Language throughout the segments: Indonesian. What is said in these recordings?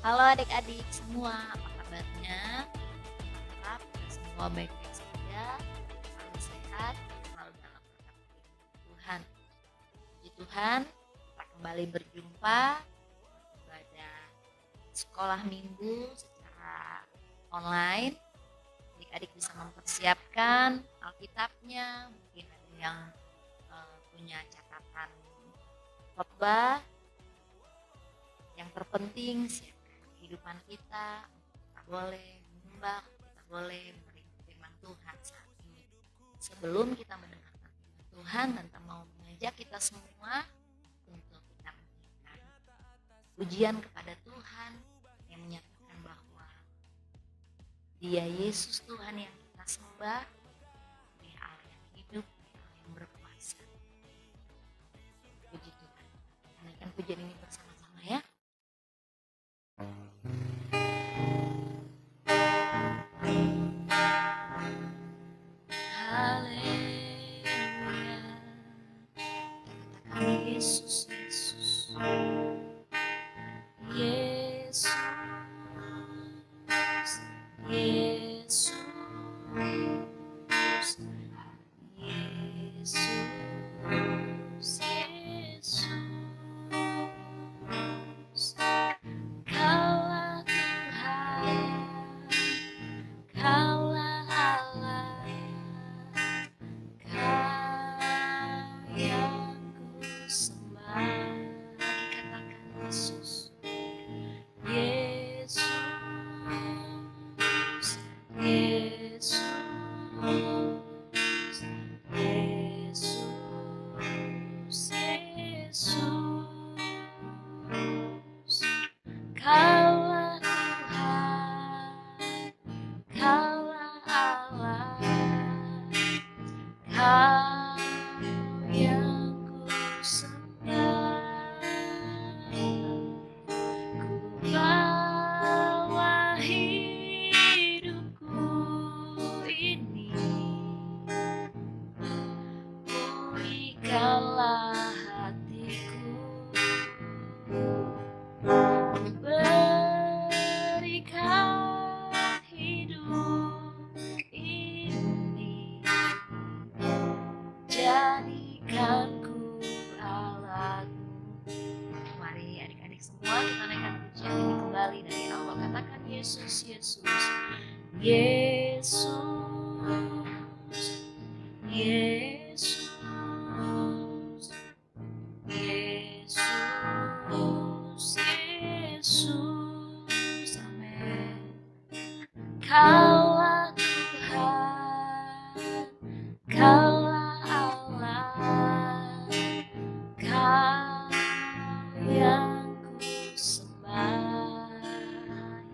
Halo adik-adik semua, apa kabarnya? Harap kita semua baik-baik saja, selalu sehat, selalu dalam berkat Tuhan. Puji Tuhan, kita kembali berjumpa pada sekolah minggu secara online. Adik-adik bisa mempersiapkan Alkitabnya, mungkin ada yang punya catatan khotbah. Yang terpenting siapkan kehidupan kita boleh menyembah, kita boleh firman Tuhan saat ini. Sebelum kita mendengarkan firman Tuhan, Tante mau mengajak kita semua untuk kita memberikan pujian kepada Tuhan yang menyatakan bahwa Dia Yesus Tuhan yang kita sembah, Dia Allah yang hidup, Dia Allah yang berkuasa. Puji Tuhan. Naikkan pujian ini bersama-sama ya. Yesus, Yesus, Yesus, Yesus, Yesus, Yesus, Kaulah Tuhan, Kaulah Allah, Kau yang kusembah. Dikatakan Yesus, Yesus, Yesus, Yesus, Yesus, Kaulah Tuhan, Kaulah Allah, Kau yang kusembah. Ku bawa hidupku ini, pulihkanlah hatiku. Ku berikan hidup ini, jadikan ku alatmu. Mari adik-adik semua kita naikkan pujian ini kembali dari awal. Katakan Yesus, Yesus, Yesus, Yesus, Yesus, Yesus, amin. Kaulah Tuhan, Kaulah Allah, Kau yang kusembah.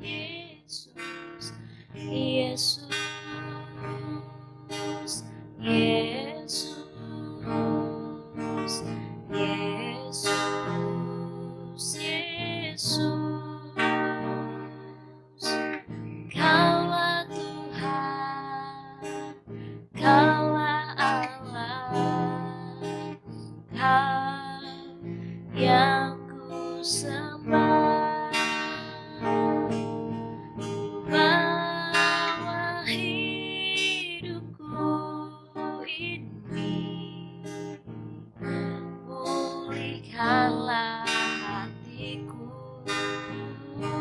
Yesus, Yesus, Yesus, Yesus, Yesus, Kaulah Tuhan, Kaulah Allah, Kau yang kusembah. Ku bawa hidupku ini, pulihkanlah hatiku. Ku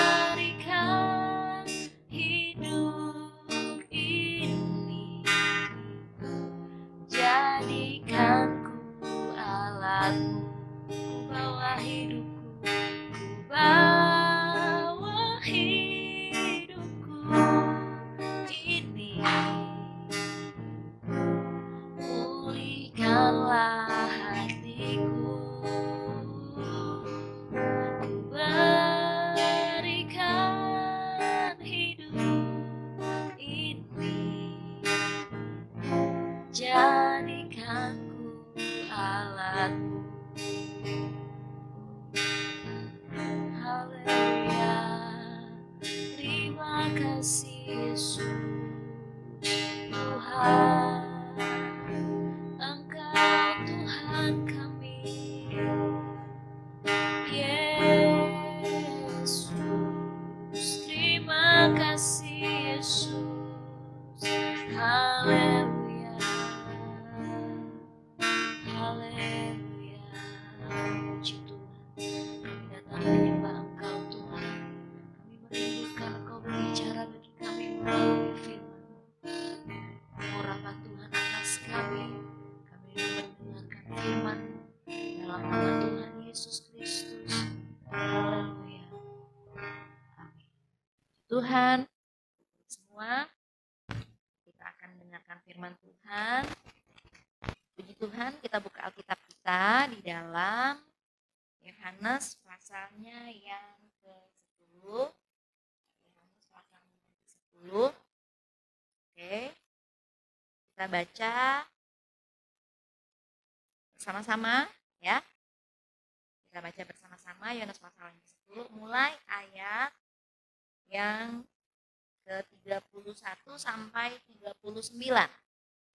berikan hidup ini, jadikan ku alatmu. Ku bawa hidupku, ku bawa hidupku ini, pulihkanlah hatiku. Ku berikan hidup ini, jadikan ku alatmu. Haleluya, terima kasih Yesus Tuhan, Engkau Tuhan kami. Yesus Haleluya, puji Tuhan. Kami datang menyembah Engkau Tuhan. Kami merindukan Engkau berbicara bagi kami melalui firman-Mu. Urapan Tuhan atas kami. Kami mendengarkan firman-Mu dalam nama Tuhan Yesus Kristus. Haleluya. Amin. Tuhan, semua kita akan mendengarkan firman Tuhan. Puji Tuhan, kita buka Alkitab kita di dalam Yohanes pasalnya yang ke-10. Yohanes pasalnya yang ke-10. Oke. Kita baca bersama-sama ya. Kita baca bersama-sama Yohanes pasal yang ke-10 mulai ayat yang ke-31 sampai 39.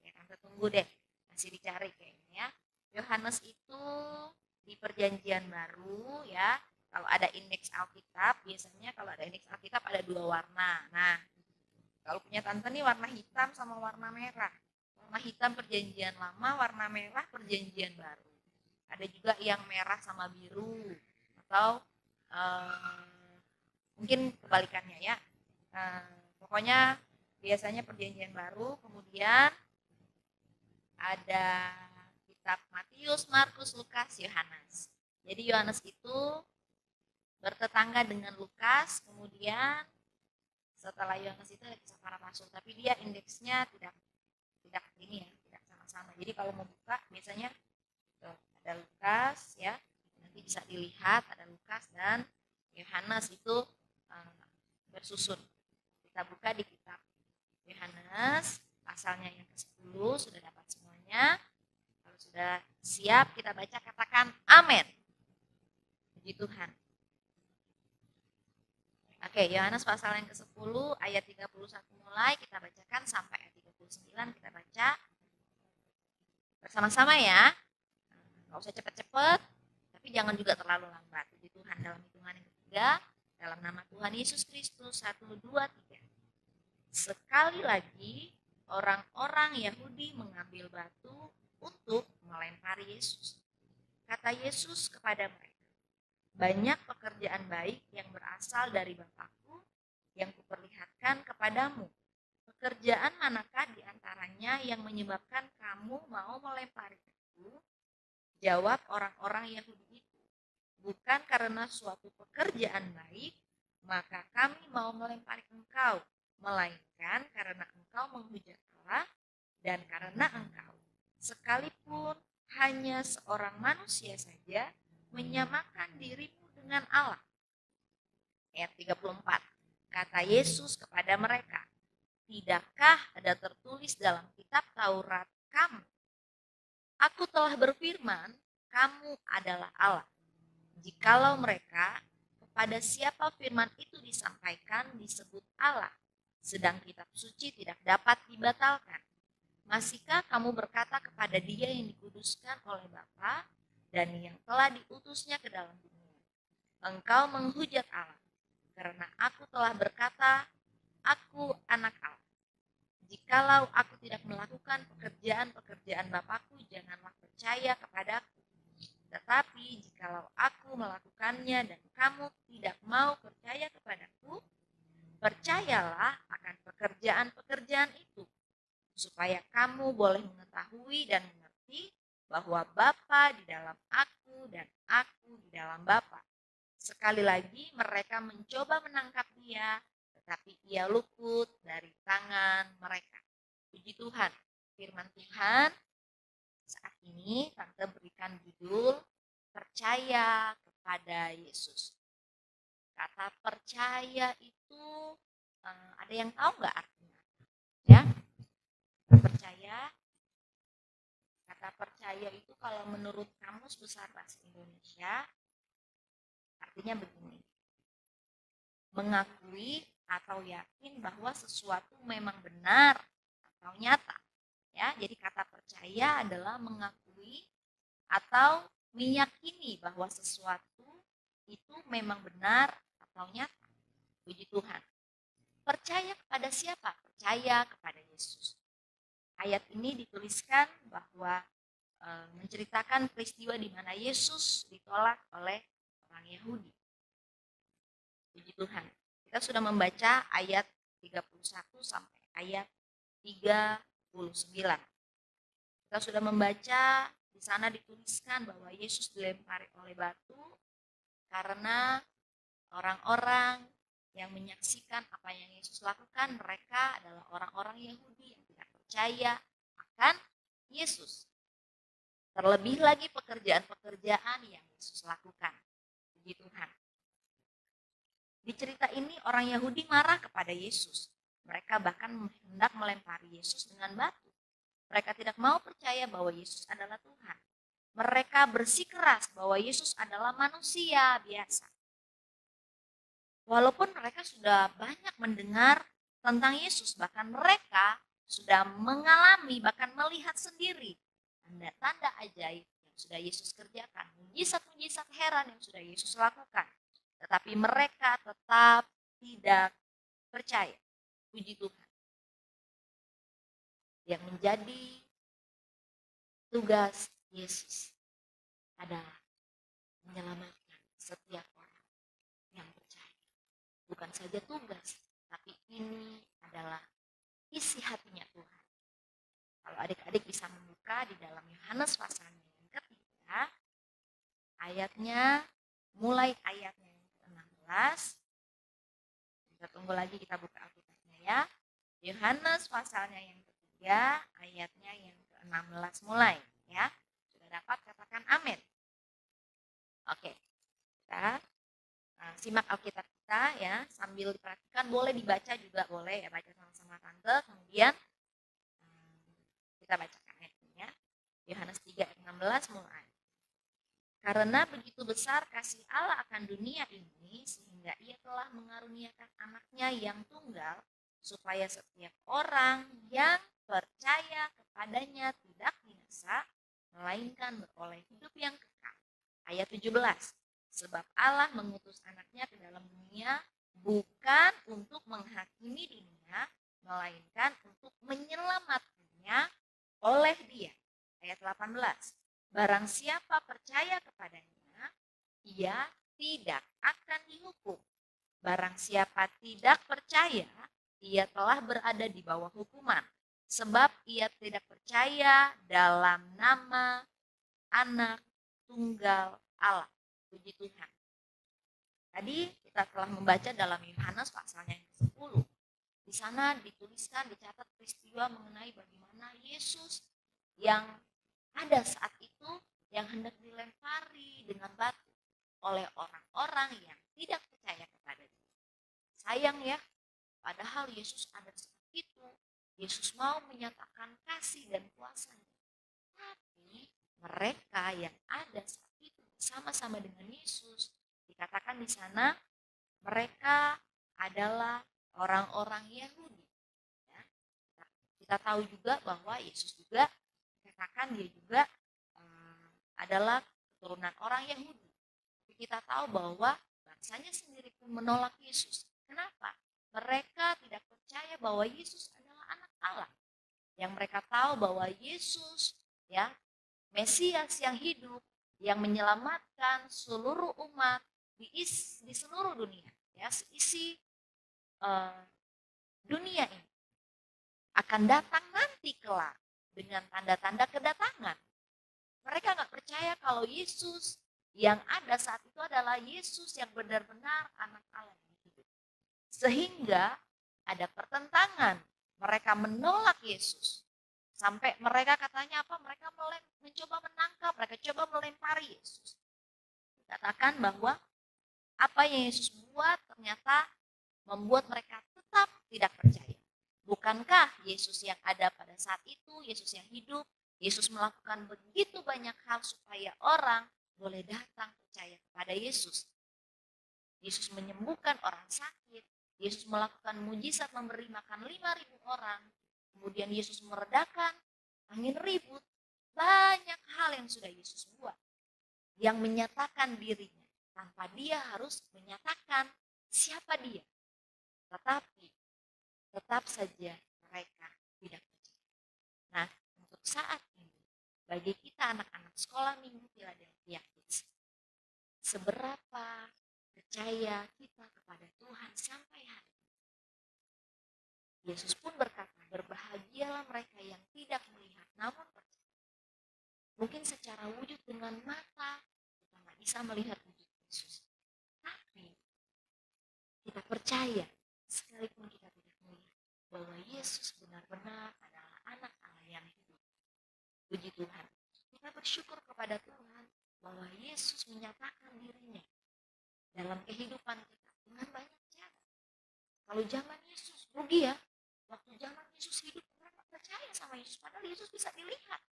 Ya, Tante tunggu deh. Masih dicari kayaknya ya. Yohanes itu di Perjanjian Baru ya. Kalau ada indeks Alkitab, biasanya kalau ada indeks Alkitab ada 2 warna. Nah, kalau punya Tante nih warna hitam sama warna merah. Warna hitam Perjanjian Lama, warna merah Perjanjian Baru. Ada juga yang merah sama biru atau mungkin kebalikannya ya. Pokoknya biasanya Perjanjian Baru, kemudian ada kitab Matius, Markus, Lukas, Yohanes. Jadi Yohanes itu bertetangga dengan Lukas, kemudian setelah Yohanes itu ada kisah para rasul, tapi dia indeksnya tidak ini ya, tidak sama-sama. Jadi kalau mau buka biasanya ada Lukas ya, nanti bisa dilihat ada Lukas dan Yohanes itu bersusun. Kita buka di kitab Yohanes pasalnya yang ke-10, sudah dapat semuanya. Kalau sudah siap kita baca, katakan amin. Puji Tuhan. Oke, Yohanes pasal yang ke-10 ayat 31 mulai kita bacakan sampai ayat 39 kita baca bersama-sama ya. Nggak usah cepet-cepet, tapi jangan juga terlalu lambat. Puji Tuhan. Dalam hitungan yang ketiga, dalam nama Tuhan Yesus Kristus, 1, 2, 3. Sekali lagi orang-orang Yahudi mengambil batu untuk melempari Yesus. Kata Yesus kepada mereka, banyak pekerjaan baik yang berasal dari Bapakku yang kuperlihatkan kepadamu. Pekerjaan manakah di antaranya yang menyebabkan kamu mau melempariku? Jawab orang-orang Yahudi itu, bukan karena suatu pekerjaan baik, maka kami mau melempari engkau, melainkan karena engkau menghujat Allah dan karena engkau, sekalipun hanya seorang manusia saja, menyamakan dirimu dengan Allah. Ayat 34, kata Yesus kepada mereka, tidakkah ada tertulis dalam kitab Taurat kamu? Aku telah berfirman, kamu adalah Allah. Jikalau mereka kepada siapa firman itu disampaikan disebut Allah, sedang kitab suci tidak dapat dibatalkan. Masihkah kamu berkata kepada dia yang dikuduskan oleh Bapa dan yang telah diutusnya ke dalam dunia, engkau menghujat Allah, karena aku telah berkata, aku anak Allah. Jikalau aku tidak melakukan pekerjaan-pekerjaan Bapakku, janganlah percaya kepadaku. Tetapi jikalau aku melakukannya dan kamu tidak mau percaya kepadaku, percayalah akan pekerjaan-pekerjaan itu, supaya kamu boleh mengetahui dan mengerti bahwa Bapa di dalam aku dan aku di dalam Bapa. Sekali lagi mereka mencoba menangkap dia, tetapi ia luput dari tangan mereka. Puji Tuhan. Firman Tuhan saat ini Tante berikan judul percaya kepada Yesus. Kata percaya itu ada yang tahu nggak artinya? Ya, percaya. Kata percaya itu kalau menurut Kamus Besar Bahasa Indonesia artinya begini: mengakui atau yakin bahwa sesuatu memang benar atau nyata. Ya, jadi kata percaya adalah mengakui atau meyakini bahwa sesuatu itu memang benar atau nyata. Puji Tuhan. Percaya kepada siapa? Percaya kepada Yesus. Ayat ini dituliskan bahwa menceritakan peristiwa di mana Yesus ditolak oleh orang Yahudi. Puji Tuhan. Kita sudah membaca ayat 31 sampai ayat 39. Kita sudah membaca, di sana dituliskan bahwa Yesus dilempari oleh batu karena orang-orang yang menyaksikan apa yang Yesus lakukan, mereka adalah orang-orang Yahudi yang tidak percaya akan Yesus. Terlebih lagi pekerjaan-pekerjaan yang Yesus lakukan. Puji Tuhan. Di cerita ini orang Yahudi marah kepada Yesus. Mereka bahkan hendak melempari Yesus dengan batu. Mereka tidak mau percaya bahwa Yesus adalah Tuhan. Mereka bersikeras bahwa Yesus adalah manusia biasa. Walaupun mereka sudah banyak mendengar tentang Yesus, bahkan mereka sudah mengalami, bahkan melihat sendiri tanda-tanda ajaib yang sudah Yesus kerjakan, mujizat-mujizat heran yang sudah Yesus lakukan. Tetapi mereka tetap tidak percaya. Puji Tuhan. Yang menjadi tugas Yesus adalah menyelamatkan setiap orang yang percaya. Bukan saja tugas, tapi ini adalah isi hatinya Tuhan. Kalau adik-adik bisa membuka di dalam Yohanes pasalnya yang ketiga, ayatnya, mulai ayatnya yang ke-16, kita tunggu lagi, kita buka Alkitabnya ya. Yohanes pasalnya yang ketiga, ayatnya yang ke-16 mulai ya. Sudah dapat, katakan amin. Oke, kita simak Alkitab kita ya, sambil diperhatikan, boleh dibaca juga boleh ya, baca sama-sama tante. Kemudian kita bacakan ayatnya. Yohanes 3 ayat 16 mulai. Karena begitu besar kasih Allah akan dunia ini, sehingga ia telah mengaruniakan anaknya yang tunggal, supaya setiap orang yang percaya kepadanya tidak binasa, melainkan beroleh hidup yang kekal. Ayat 17. Sebab Allah mengutus anaknya ke dalam dunia, bukan untuk menghakimi dunia, melainkan untuk menyelamatkannya oleh dia. Ayat 18. Barang siapa percaya kepadanya, ia tidak akan dihukum. Barang siapa tidak percaya, ia telah berada di bawah hukuman. Sebab ia tidak percaya dalam nama Anak Tunggal Allah. Puji Tuhan. Tadi kita telah membaca dalam Yohanes pasalnya yang ke-10. Di sana dituliskan, dicatat peristiwa mengenai bagaimana Yesus yang ada saat itu yang hendak dilempari dengan batu oleh orang-orang yang tidak percaya kepada dia. Sayang ya, padahal Yesus ada saat itu. Yesus mau menyatakan kasih dan kuasanya. Tapi mereka yang ada saat itu bersama-sama dengan Yesus, dikatakan di sana mereka adalah orang-orang Yahudi. Ya. Kita tahu juga bahwa Yesus juga dikatakan dia juga adalah keturunan orang Yahudi. Tapi kita tahu bahwa bangsanya sendiri pun menolak Yesus. Kenapa? Mereka tidak percaya bahwa Yesus adalah anak Allah. Yang mereka tahu bahwa Yesus ya Mesias yang hidup, yang menyelamatkan seluruh umat di seluruh dunia, ya seisi dunia ini akan datang nanti kelak dengan tanda-tanda kedatangan. Mereka nggak percaya kalau Yesus yang ada saat itu adalah Yesus yang benar-benar anak Allah yang hidup. Sehingga ada pertentangan. Mereka menolak Yesus. Sampai mereka katanya apa? Mereka mencoba menangkap, mereka coba melempari Yesus. Dikatakan bahwa apa yang Yesus buat ternyata membuat mereka tetap tidak percaya. Bukankah Yesus yang ada pada saat itu, Yesus yang hidup, Yesus melakukan begitu banyak hal supaya orang boleh datang percaya kepada Yesus. Yesus menyembuhkan orang sakit, Yesus melakukan mujizat memberi makan 5.000 orang, kemudian Yesus meredakan angin ribut. Banyak hal yang sudah Yesus buat, yang menyatakan dirinya, tanpa dia harus menyatakan siapa dia. Tetapi tetap saja mereka tidak percaya. Nah, untuk saat ini, bagi kita anak-anak sekolah minggu Philadelphia Kids, seberapa percaya kita kepada Tuhan sampai hari ini. Yesus pun berkata, berbahagialah mereka yang tidak melihat namun percaya. Mungkin secara wujud dengan mata kita nggak bisa melihat wujud Yesus, tapi kita percaya sekalipun kita tidak melihat bahwa Yesus benar-benar adalah anak Allah yang hidup. Puji Tuhan. Kita bersyukur kepada Tuhan bahwa Yesus menyatakan dirinya dalam kehidupan kita dengan banyak cara. Kalau zaman Yesus rugi ya, waktu zaman Yesus hidup orang tak percaya sama Yesus, padahal Yesus bisa dilihat.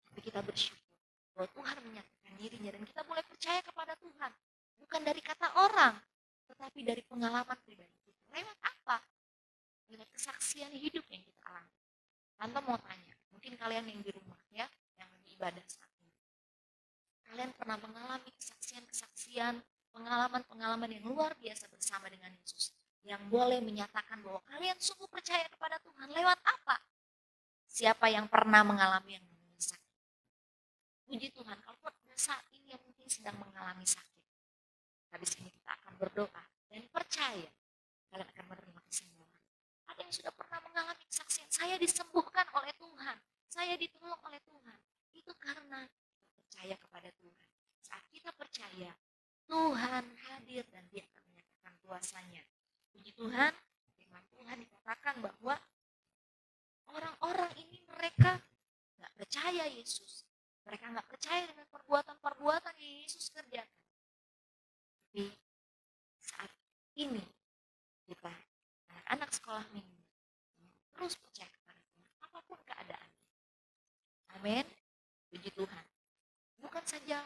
Tapi kita bersyukur bahwa Tuhan menyatakan dirinya dan kita boleh percaya kepada Tuhan. Bukan dari kata orang, tetapi dari pengalaman pribadi kita. Lewat apa? Lewat kesaksian hidup yang kita alami. Tante mau tanya, mungkin kalian yang di rumah ya, yang lagi ibadah saat ini. Kalian pernah mengalami kesaksian-kesaksian, pengalaman-pengalaman yang luar biasa bersama dengan Yesus. Yang boleh menyatakan bahwa kalian sungguh percaya kepada Tuhan. Lewat apa? Siapa yang pernah mengalami yang namanya sakit? Puji Tuhan, kalau pada saat ini yang mungkin sedang mengalami sakit. Habis ini kita akan berdoa dan percaya kalian akan menerima kesembuhan. Ada yang sudah pernah mengalami kesaksian, saya disembuhkan oleh Tuhan, saya ditolong oleh Tuhan. Itu karena kita percaya kepada Tuhan. Saat kita percaya, Tuhan hadir dan dia akan menyatakan kuasanya. Puji Tuhan, firman Tuhan dikatakan bahwa orang-orang ini mereka nggak percaya Yesus. Mereka nggak percaya dengan perbuatan-perbuatan yang Yesus kerjakan. Tapi saat ini kita anak-anak sekolah minggu terus percaya kepada Tuhan apapun keadaannya. Amin. Puji Tuhan. Bukan saja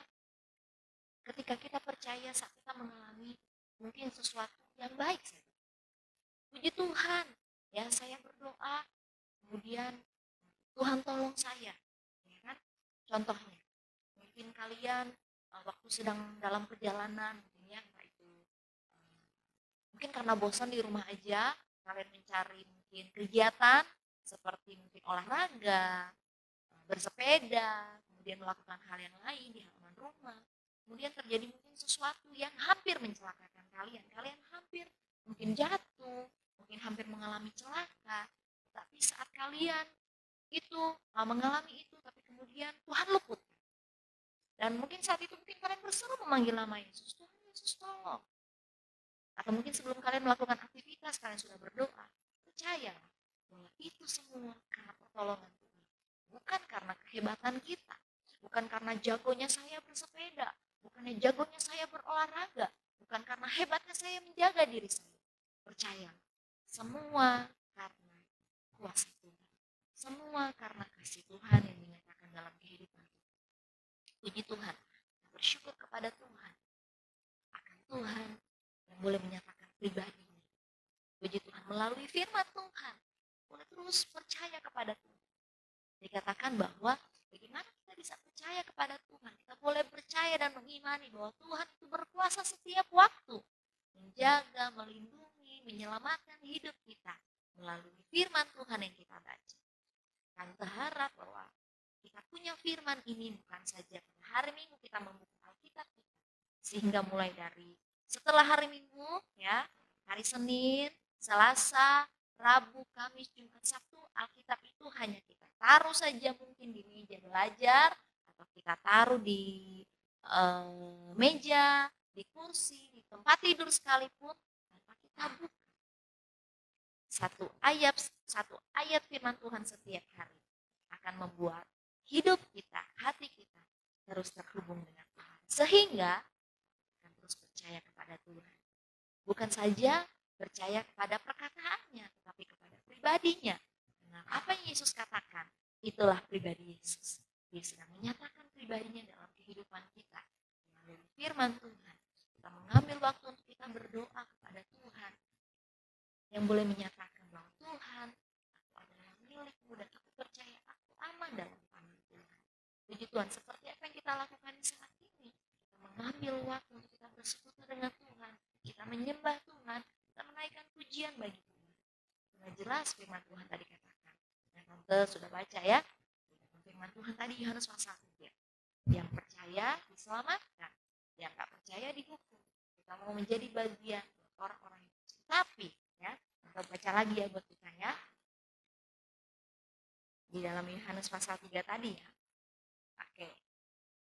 ketika kita percaya saat kita mengalami mungkin sesuatu yang baik saja. Puji Tuhan. Ya, saya berdoa kemudian Tuhan tolong saya. Ya kan? Contohnya, mungkin kalian waktu sedang dalam perjalanan mungkin karena bosan di rumah aja, kalian mencari mungkin kegiatan seperti mungkin olahraga, bersepeda, kemudian melakukan hal yang lain di halaman rumah. Kemudian terjadi mungkin sesuatu yang hampir mencelakakan kalian. Kalian hampir mungkin jatuh, mungkin hampir mengalami celaka. Tapi saat kalian itu mengalami itu, tapi kemudian Tuhan luputkan. Dan mungkin saat itu mungkin kalian berseru memanggil nama Yesus. Tuhan Yesus tolong. Atau mungkin sebelum kalian melakukan aktivitas, kalian sudah berdoa. Percaya bahwa itu semua karena pertolongan Tuhan. Bukan karena kehebatan kita. Bukan karena jagonya saya bersepeda. Bukannya jagonya saya berolahraga. Bukan karena hebatnya saya menjaga diri saya. Percaya. Semua karena kuasa Tuhan. Semua karena kasih Tuhan yang dinyatakan dalam kehidupan kita. Puji Tuhan. Bersyukur kepada Tuhan. Akan Tuhan yang boleh menyatakan pribadinya. Puji Tuhan melalui firman Tuhan. Boleh terus percaya kepada Tuhan. Dikatakan bahwa bagaimana kita bisa percaya kepada Tuhan. Kita boleh percaya dan mengimani bahwa Tuhan itu berkuasa setiap waktu. Menjaga, melindungi, menyelamatkan hidup kita. Melalui firman Tuhan yang kita baca. Tante harap bahwa kita punya firman ini bukan saja pada hari Minggu kita membuka Alkitab kita. Sehingga mulai dari setelah hari Minggu, ya, hari Senin, Selasa, Rabu, Kamis, Jumat, Sabtu, Alkitab itu hanya kita taruh saja mungkin di meja belajar, atau kita taruh di meja, di kursi, di tempat tidur sekalipun, tanpa kita buka. Satu ayat firman Tuhan setiap hari akan membuat hidup kita, hati kita terus terhubung dengan Tuhan. Sehingga terus percaya kepada Tuhan. Bukan saja percaya kepada perkataannya, tetapi kepada pribadinya. Dengan apa yang Yesus katakan, itulah pribadi Yesus. Dia sedang menyatakan pribadinya dalam kehidupan kita. Melalui firman Tuhan, kita mengambil waktu untuk kita berdoa kepada Tuhan. Yang boleh menyatakan bahwa Tuhan, aku adalah milikmu dan aku percaya aku aman dalam tangan Tuhan. Puji Tuhan, seperti apa yang kita lakukan saat ini. Mengambil waktu untuk kita bersekutu dengan Tuhan, kita menyembah Tuhan, kita menaikkan pujian bagi Tuhan. Sudah jelas firman Tuhan tadi katakan. Nah, Tante sudah baca ya. Tuhan tadi Yohanes pasal 3. Yang percaya diselamatkan, yang nggak percaya dihukum. Kita mau menjadi bagian orang-orang yang percaya. Tapi ya, kita baca lagi ya buat kita ya. Di dalam Yohanes pasal 3 tadi ya. Oke.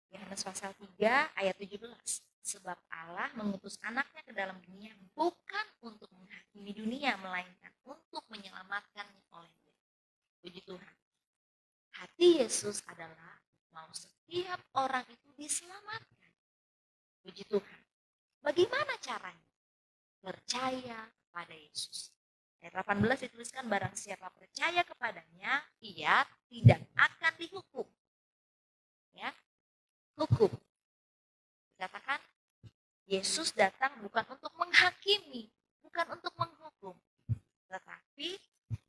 Yohanes pasal 3 ayat 17. Sebab Allah mengutus anaknya ke dalam dunia bukan untuk menghakimi dunia, melainkan untuk menyelamatkannya oleh Dia. Puji Tuhan. Hati Yesus adalah mau setiap orang itu diselamatkan. Puji Tuhan. Bagaimana caranya? Percaya kepada Yesus. Ayat 18 dituliskan, barang siapa percaya kepadanya, ia tidak akan dihukum. Ya, hukum. Dikatakan Yesus datang bukan untuk menghakimi, bukan untuk menghukum, tetapi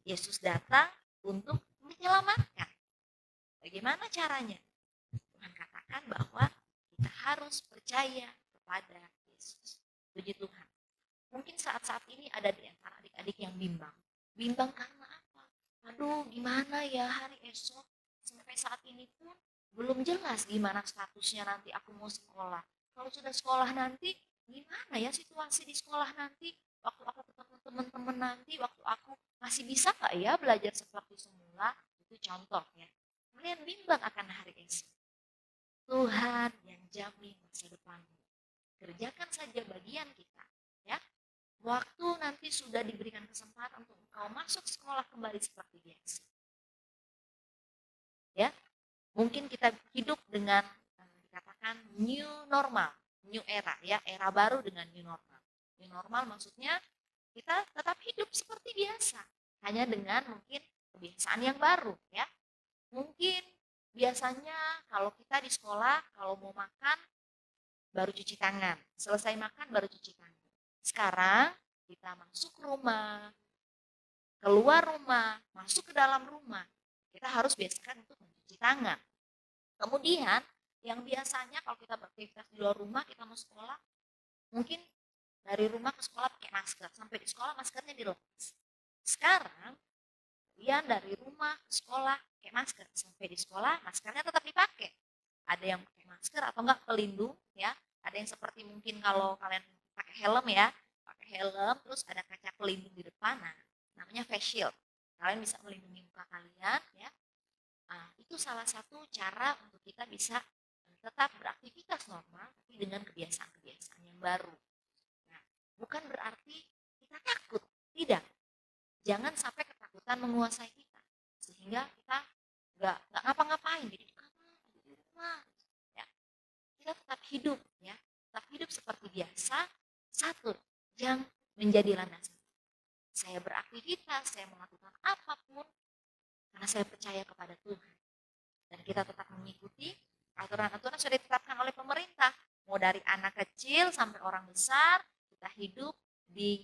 Yesus datang untuk menyelamatkan. Bagaimana caranya? Tuhan katakan bahwa kita harus percaya kepada Yesus. Puji Tuhan. Mungkin saat-saat ini ada di antara adik-adik yang bimbang. Bimbang karena apa? Aduh, gimana ya hari esok? Sampai saat ini pun belum jelas gimana statusnya nanti aku mau sekolah. Kalau sudah sekolah nanti, gimana ya situasi di sekolah nanti? Waktu aku ketemu teman-teman nanti, waktu aku masih bisa nggak ya belajar seperti semula? Itu contoh ya. Kalian bimbang akan hari esok. Tuhan yang jamin masa depanmu. Kerjakan saja bagian kita. Ya. Waktu nanti sudah diberikan kesempatan untuk engkau masuk sekolah kembali seperti biasa. Ya. Mungkin kita hidup dengan dikatakan new normal, new era ya, era baru dengan new normal. New normal maksudnya kita tetap hidup seperti biasa, hanya dengan mungkin kebiasaan yang baru ya. Mungkin biasanya kalau kita di sekolah kalau mau makan baru cuci tangan, selesai makan baru cuci tangan. Sekarang kita masuk rumah, keluar rumah, masuk ke dalam rumah, kita harus biasakan untuk mencuci tangan. Kemudian yang biasanya kalau kita beraktivitas di luar rumah, kita mau sekolah, mungkin dari rumah ke sekolah pakai masker, sampai di sekolah maskernya dilepas. Sekarang, kalian dari rumah ke sekolah pakai masker, sampai di sekolah maskernya tetap dipakai. Ada yang pakai masker atau enggak pelindung, ya. Ada yang seperti mungkin kalau kalian pakai helm ya, pakai helm, terus ada kaca pelindung di depan, nah, namanya face shield. Kalian bisa melindungi muka kalian, ya. Nah, itu salah satu cara untuk kita bisa tetap beraktivitas normal, tapi dengan kebiasaan-kebiasaan yang baru. Nah, bukan berarti kita takut, tidak. Jangan sampai ketakutan menguasai kita, sehingga kita nggak ngapa-ngapain, jadi di kamar, di rumah. Ya. Kita tetap hidup, ya, tetap hidup seperti biasa. Satu, yang menjadi landasan. Saya beraktivitas, saya melakukan apapun, karena saya percaya kepada Tuhan. Dan kita tetap mengikuti aturan-aturan sudah ditetapkan oleh pemerintah. Mau dari anak kecil sampai orang besar, kita hidup di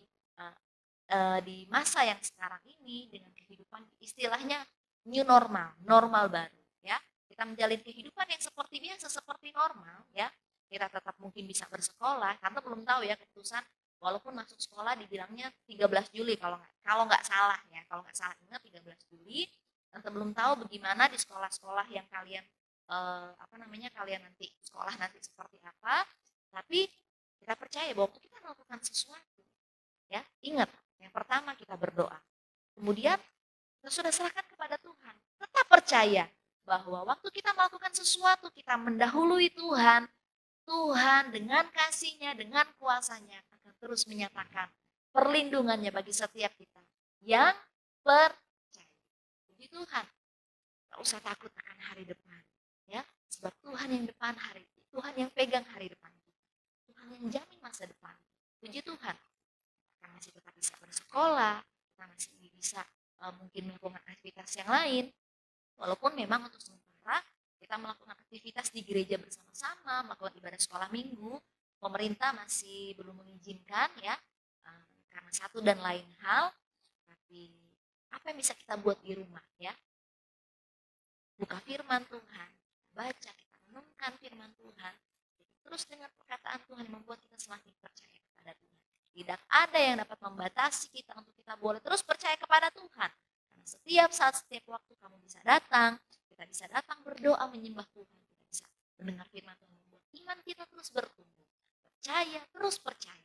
masa yang sekarang ini dengan kehidupan istilahnya new normal, normal baru. Ya, kita menjalin kehidupan yang seperti biasa, seperti normal. Ya, kita tetap mungkin bisa bersekolah, karena belum tahu ya keputusan. Walaupun masuk sekolah dibilangnya 13 Juli kalau nggak salah ya, kalau nggak salah ingat 13 Juli. Tante belum tahu bagaimana di sekolah-sekolah yang kalian kalian nanti sekolah nanti seperti apa, tapi kita percaya bahwa waktu kita melakukan sesuatu, ya ingat yang pertama kita berdoa, kemudian kita sudah serahkan kepada Tuhan, tetap percaya bahwa waktu kita melakukan sesuatu kita mendahului Tuhan. Tuhan dengan kasih-Nya, dengan kuasa-Nya akan terus menyatakan perlindungannya bagi setiap kita yang percaya. Puji Tuhan, tak usah takut akan hari depan. Ya, sebab Tuhan yang depan hari, Tuhan yang pegang hari depan kita. Tuhan yang jamin masa depan. Puji Tuhan, kita masih tetap bisa bersekolah, kita masih bisa mungkin melakukan aktivitas yang lain. Walaupun memang untuk sementara kita melakukan aktivitas di gereja bersama-sama, melakukan ibadah sekolah minggu, pemerintah masih belum mengizinkan ya, karena satu dan lain hal. Tapi apa yang bisa kita buat di rumah ya? Buka firman Tuhan, baca, kita renungkan firman Tuhan. Jadi terus dengan perkataan Tuhan yang membuat kita semakin percaya kepada Tuhan. Tidak ada yang dapat membatasi kita untuk kita boleh terus percaya kepada Tuhan. Karena setiap saat, setiap waktu kamu bisa datang, kita bisa datang berdoa menyembah Tuhan, kita bisa mendengar firman Tuhan, membuat iman kita terus bertumbuh, percaya terus percaya.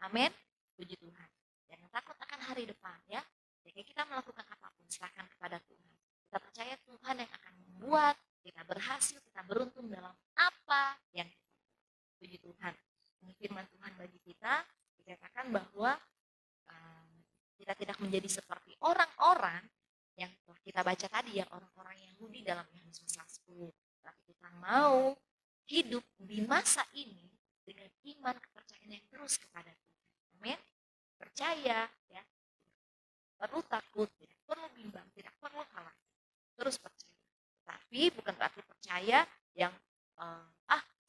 Amin. Puji Tuhan. Jangan takut akan hari depan ya. Jika kita melakukan apapun, serahkan kepada Tuhan. Kita percaya Tuhan yang akan membuat kita berhasil, kita beruntung dalam apa yang kita lakukan. Puji Tuhan. Ini firman Tuhan bagi kita, dikatakan bahwa kita tidak menjadi seperti orang-orang yang telah kita baca tadi ya, orang-orang Yahudi dalam Yohanes pasal 10. Tapi kita mau hidup di masa ini dengan iman kepercayaan yang terus kepada Tuhan. Amin. Percaya ya. Perlu takut, tidak perlu bimbang, tidak perlu khawatir. Terus percaya. Tapi bukan berarti percaya yang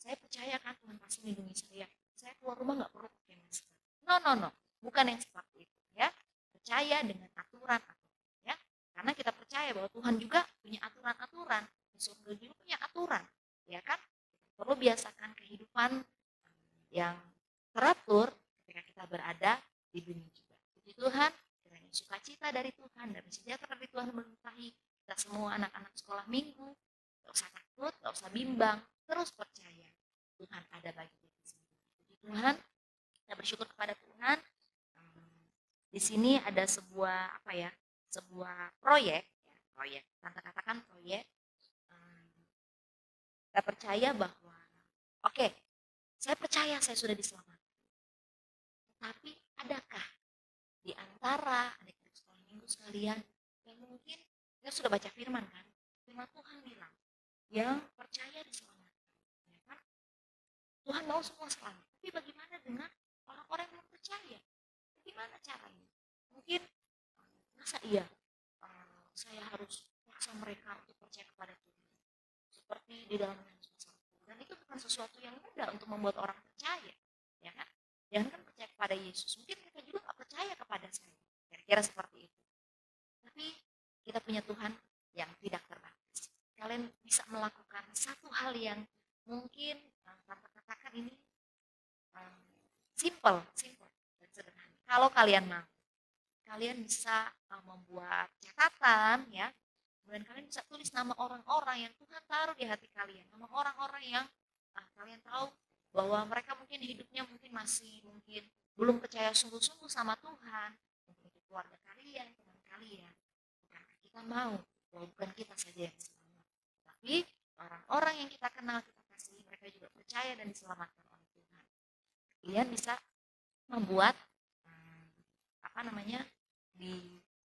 saya percaya kan Tuhan pasti melindungi saya. Saya keluar rumah nggak perlu pakai masker. No. Bukan yang seperti itu ya. Percaya dengan aturan ya. Karena kita percaya bahwa Tuhan juga punya aturan-aturan. Surga juga punya aturan, ya kan? Perlu biasakan kehidupan yang teratur ketika kita berada di dunia juga. Puji Tuhan, kiranya sukacita dari Tuhan dan sejahtera dari Tuhan melimpahi kita semua anak-anak sekolah minggu. Gak usah takut, gak usah bimbang, terus percaya Tuhan ada bagi kita semua. Puji Tuhan, kita bersyukur kepada Tuhan. Di sini ada sebuah sebuah proyek. Tante katakan proyek. Kita percaya bahwa saya percaya saya sudah diselamatkan. Tetapi adakah di antara adik-adik sekolah minggu sekalian yang mungkin kita sudah baca firman kan? Firman Tuhan bilang yang percaya diselamatkan. Ya kan? Tuhan mau semua selamat. Tapi bagaimana dengan orang-orang yang belum percaya? Bagaimana caranya? Mungkin masa iya saya harus paksa mereka untuk percaya kepada Tuhan. Seperti di dalam Yohanes pasal 10. Dan itu bukan sesuatu yang mudah untuk membuat orang percaya, ya kan? Jangan kan percaya kepada Yesus, mungkin mereka juga nggak percaya kepada saya, kira-kira seperti itu. Tapi kita punya Tuhan yang tidak terbatas. Kalian bisa melakukan satu hal yang mungkin tanpa katakan ini simple dan sederhana. Kalau kalian mau, kalian bisa membuat catatan ya. Kemudian kalian bisa tulis nama orang-orang yang Tuhan taruh di hati kalian. Nama orang-orang yang kalian tahu bahwa mereka mungkin hidupnya masih belum percaya sungguh-sungguh sama Tuhan. Mungkin itu keluarga kalian, teman kalian. Karena kita mau bahwa bukan kita saja yang selamat. Tapi orang-orang yang kita kenal, kita kasihi, mereka juga percaya dan diselamatkan oleh Tuhan. Kalian bisa membuat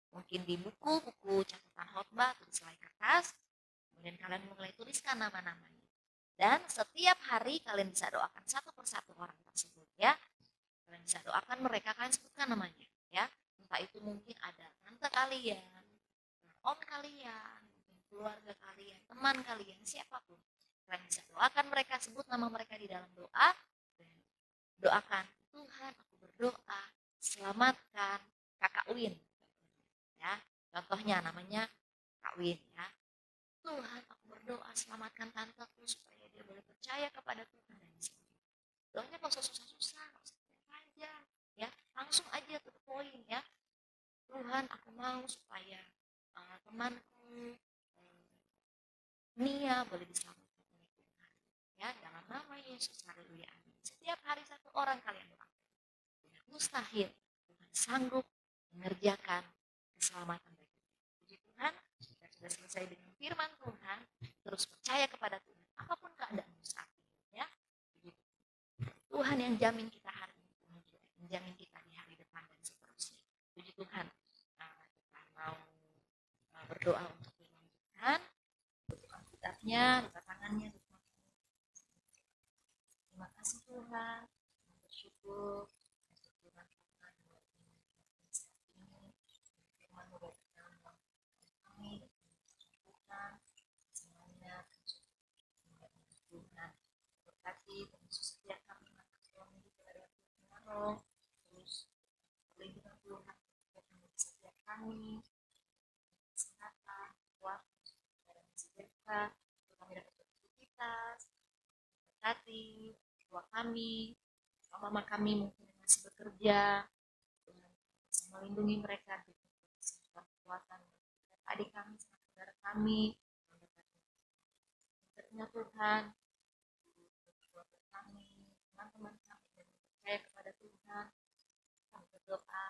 mungkin di buku catatan khotbah atau di selai kertas, kemudian kalian mulai tuliskan nama-namanya. Dan setiap hari kalian bisa doakan satu persatu orang tersebut ya. Kalian bisa doakan mereka, kalian sebutkan namanya ya. Entah itu mungkin ada tante kalian, om kalian, keluarga kalian, teman kalian, siapapun. Kalian bisa doakan mereka, sebut nama mereka di dalam doa. Dan doakan, Tuhan aku berdoa, selamatkan Kakak Win. Ya, contohnya namanya Kak Win ya. Tuhan aku berdoa selamatkan tanteku supaya dia boleh percaya kepada Tuhan dan sebagainya. Doanya gak usah susah-susah, gak usah panjang ya, langsung aja to the point ya. Tuhan aku mau supaya temanku Nia boleh diselamatkan oleh Tuhan ya, dalam nama Yesus, haleluya amin. Setiap hari satu orang kalian doakan. Tidak mustahil Tuhan sanggup mengerjakan keselamatan bagi kita. Puji Tuhan, kita sudah selesai dengan firman Tuhan. Terus percaya kepada Tuhan, apapun keadaan saat ini ya. Tuhan yang jamin kita hari ini, Tuhan juga menjamin kita di hari depan dan seterusnya. Puji Tuhan, kita mau berdoa untuk firman Tuhan. Kitabnya, buka tangannya. Terima kasih Tuhan, bersyukur. Setiap kami terus perlindungan Tuhan setiap kami, kesehatan, waktu, dan sejahtera, kami dapat beraktivitas, berkati, tua kami, mama kami mungkin masih bekerja, Tuhan bisa melindungi mereka dengan kekuatan, adik kami, saudara kami, berkatnya Tuhan, keluarga kami, teman-teman kami yang percaya kepada Tuhan. Kami berdoa,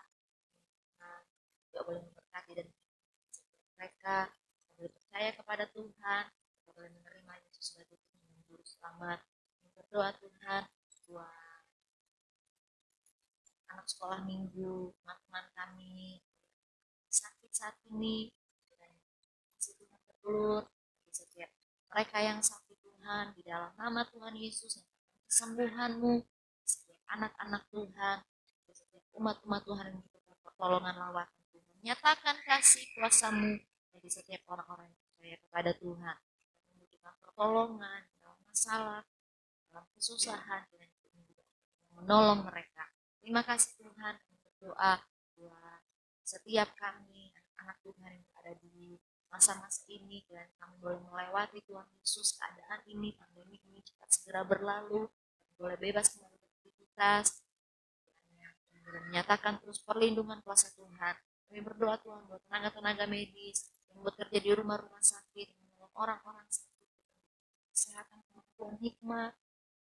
Tuhan juga boleh memberkati dan mereka boleh percaya kepada Tuhan, boleh menerima Yesus sebagai Tuhan dan Juru Selamat. Kami berdoa Tuhan buat anak sekolah minggu, teman-teman kami sakit saat ini, dan kasih Tuhan bertelur bagi setiap mereka yang sakit Tuhan, di dalam nama Tuhan Yesus, kesembuhan-Mu, setiap anak-anak Tuhan, setiap umat-umat Tuhan yang dibutuhkan pertolongan lawatan Tuhan. Nyatakan kasih kuasa-Mu bagi setiap orang-orang yang percaya kepada Tuhan, yang membutuhkan pertolongan dalam masalah, dalam kesusahan, dan menolong mereka. Terima kasih Tuhan, kami berdoa buat setiap kami, anak-anak Tuhan yang ada di masa-masa ini, dan kami boleh melewati Tuhan Yesus keadaan ini, pandemi ini cepat segera berlalu, kami boleh bebas kembali beraktivitas, dan menyatakan terus perlindungan kuasa Tuhan. Kami berdoa Tuhan buat tenaga-tenaga medis yang bekerja di rumah-rumah sakit, menolong orang-orang sakit, kesehatan, kemampuan hikmah,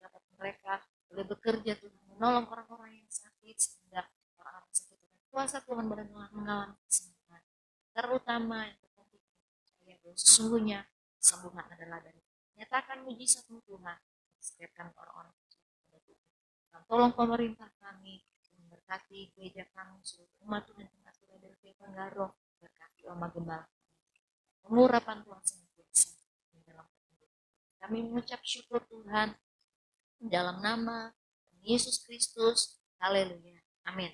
dapat mereka boleh bekerja Tuhan, menolong orang-orang yang sakit, sehingga orang-orang sakit dengan kuasa Tuhan benar-benar mengalami kesembuhan. Terutama yang terpenting, saya bahwa sesungguhnya kesembuhan adalah dari nyatakan mujizat-Mu Tuhan, setiapkan orang-orang kepada Tuhan. Dan tolong pemerintah kami memberkati gereja kami, seluruh umat Tuhan yang ada dari Penggaro, berkati Oma Gembala, pengurapan Tuhan senantiasa di dalam hidup. Kami mengucap syukur Tuhan dalam nama Yesus Kristus. Haleluya. Amin.